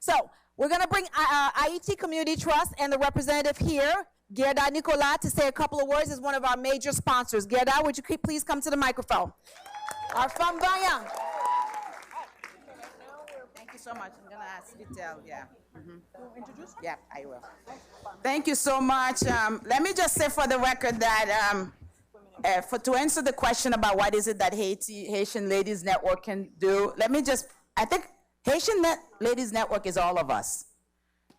So we're going to bring Ayiti Community Trust and the representative here, Gerda Nicolas, to say a couple of words as one of our major sponsors. Gerda, would you please come to the microphone? Our femme vaillant. Thank you so much. I'm going to ask Vitel, yeah. Introduce? Yeah, I will. Thank you so much. Let me just say for the record that to answer the question about what is it that Haitian Ladies Network can do, I think Haitian Ladies Network is all of us.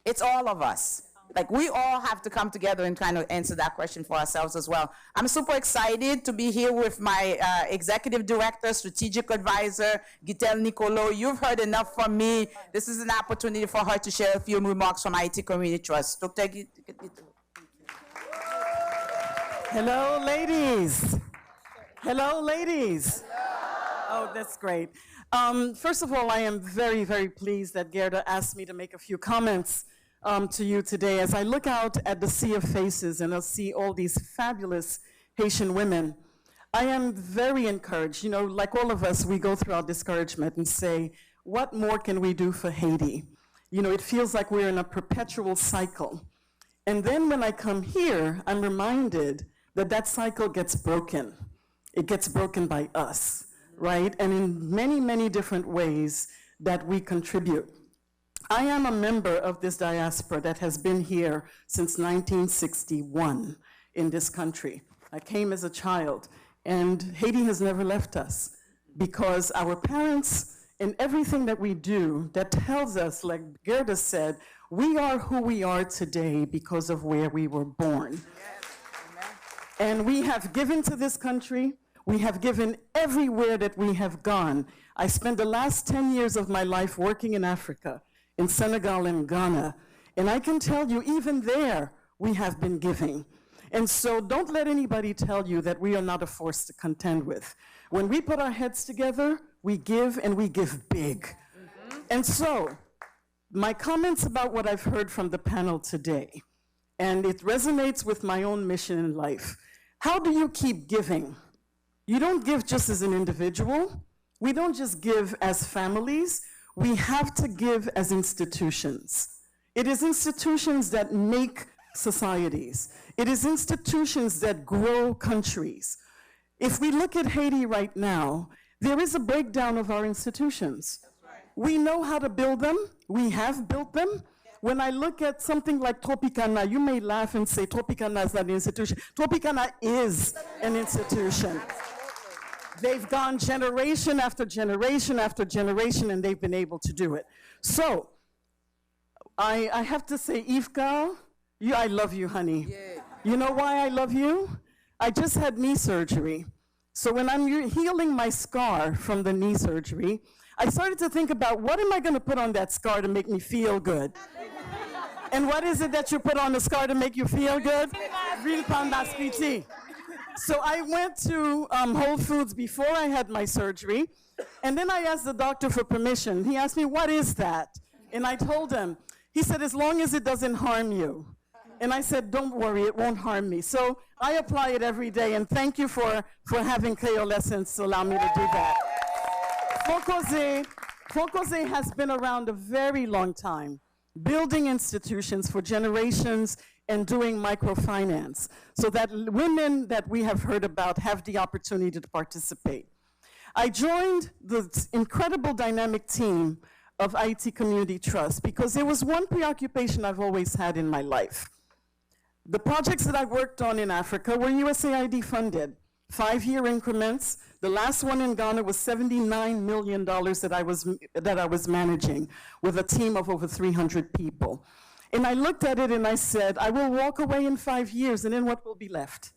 It's all of us. Like, we all have to come together and kind of answer that question for ourselves as well. I'm super excited to be here with my executive director, strategic advisor, Gitel Nicolo. You've heard enough from me. This is an opportunity for her to share a few remarks from Haiti Community Trust. Hello, ladies. Hello, ladies. Oh, that's great. First of all, I am very, very pleased that Gerda asked me to make a few comments to you today. As I look out at the sea of faces and I see all these fabulous Haitian women, I am very encouraged. You know, like all of us, we go through our discouragement and say, what more can we do for Haiti? You know, it feels like we're in a perpetual cycle. And then when I come here, I'm reminded that that cycle gets broken. It gets broken by us, right? And in many, many different ways that we contribute. I am a member of this diaspora that has been here since 1961 in this country. I came as a child, and Haiti has never left us because our parents and everything that we do that tells us, like Gerda said, we are who we are today because of where we were born. Yes. And we have given to this country. We have given everywhere that we have gone. I spent the last 10 years of my life working in Africa, in Senegal and Ghana. And I can tell you, even there, we have been giving. And so don't let anybody tell you that we are not a force to contend with. When we put our heads together, we give, and we give big. Mm-hmm. And so, my comments about what I've heard from the panel today, and it resonates with my own mission in life. How do you keep giving? You don't give just as an individual. We don't just give as families. We have to give as institutions. It is institutions that make societies. It is institutions that grow countries. If we look at Haiti right now, there is a breakdown of our institutions. We know how to build them. We have built them. When I look at something like Tropicana, you may laugh and say Tropicana is not an institution. Tropicana is an institution. They've gone generation after generation after generation, and they've been able to do it. So, I have to say, Yvka, I love you, honey. Yeah. You know why I love you? I just had knee surgery. So when I'm healing my scar from the knee surgery, I started to think about, what am I going to put on that scar to make me feel good? And what is it that you put on the scar to make you feel good? Real pandaspiti. So I went to Whole Foods before I had my surgery, and then I asked the doctor for permission. He asked me, what is that? And I told him. He said, as long as it doesn't harm you. And I said, don't worry, it won't harm me. So I apply it every day, and thank you for having Cleolescence to allow me to do that. Focose has been around a very long time, building institutions for generations and doing microfinance so that women that we have heard about have the opportunity to participate. I joined the incredible dynamic team of Ayiti Community Trust because there was one preoccupation I've always had in my life. The projects that I worked on in Africa were USAID funded, 5-year increments. The last one in Ghana was $79 million that I was managing with a team of over 300 people. And I looked at it and I said, I will walk away in 5 years, and then what will be left?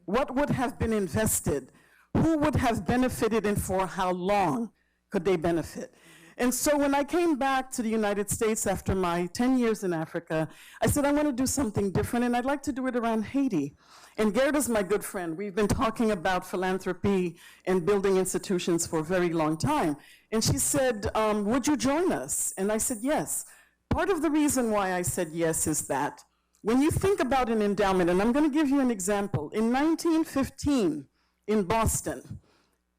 What would have been invested? Who would have benefited, and for how long could they benefit? And so when I came back to the United States after my 10 years in Africa, I said, I want to do something different, and I'd like to do it around Haiti. And Gerda's my good friend. We've been talking about philanthropy and building institutions for a very long time. And she said, would you join us? And I said, yes. Part of the reason why I said yes is that when you think about an endowment, and I'm going to give you an example. In 1915, in Boston,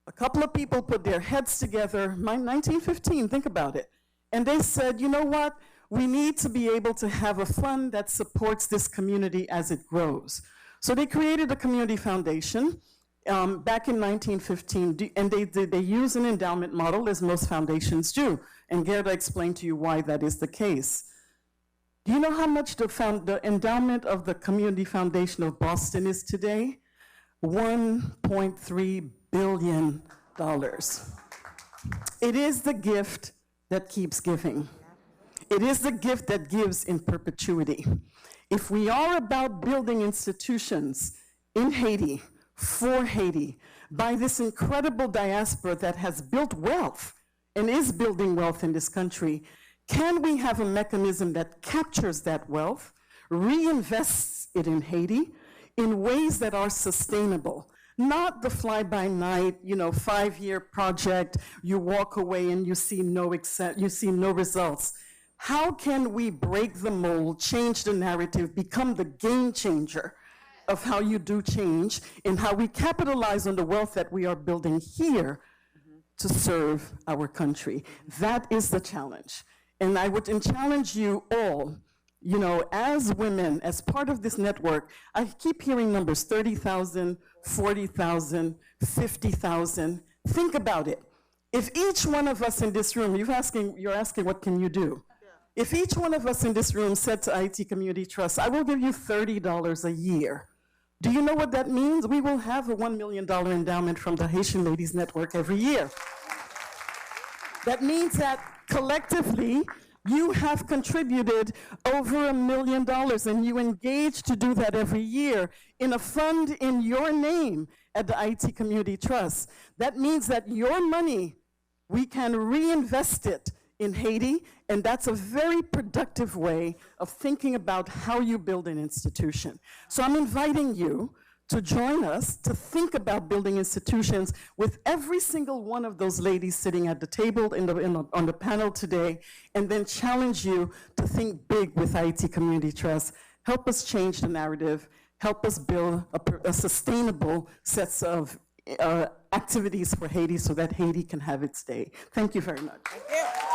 a couple of people put their heads together, 1915, think about it, And they said, you know what? We need to be able to have a fund that supports this community as it grows. So they created a community foundation back in 1915, and they use an endowment model, as most foundations do. And Gerda explained to you why that is the case. Do you know how much the endowment of the Community Foundation of Boston is today? $1.3 billion. It is the gift that keeps giving. It is the gift that gives in perpetuity. If we are about building institutions in Haiti, for Haiti, by this incredible diaspora that has built wealth and is building wealth in this country, can we have a mechanism that captures that wealth, reinvests it in Haiti in ways that are sustainable? Not the fly-by-night, 5-year project, you walk away and you see no results. How can we break the mold, change the narrative, become the game changer of how you do change and how we capitalize on the wealth that we are building here to serve our country? That is the challenge. And I would challenge you all, as women, as part of this network. I keep hearing numbers, 30,000, 40,000, 50,000. Think about it. If each one of us in this room, you're asking what can you do? Yeah. If each one of us in this room said to Ayiti Community Trust, I will give you $30 a year. Do you know what that means? We will have a $1 million endowment from the Haitian Ladies Network every year. That means that collectively, you have contributed over $1 million, and you engage to do that every year in a fund in your name at the Ayiti Community Trust. That means that your money, we can reinvest it in Haiti, and that's a very productive way of thinking about how you build an institution. So I'm inviting you to join us to think about building institutions with every single one of those ladies sitting at the table on the panel today, and then challenge you to think big with Ayiti Community Trust. Help us change the narrative, help us build a sustainable sets of activities for Haiti so that Haiti can have its day. Thank you very much. Thank you.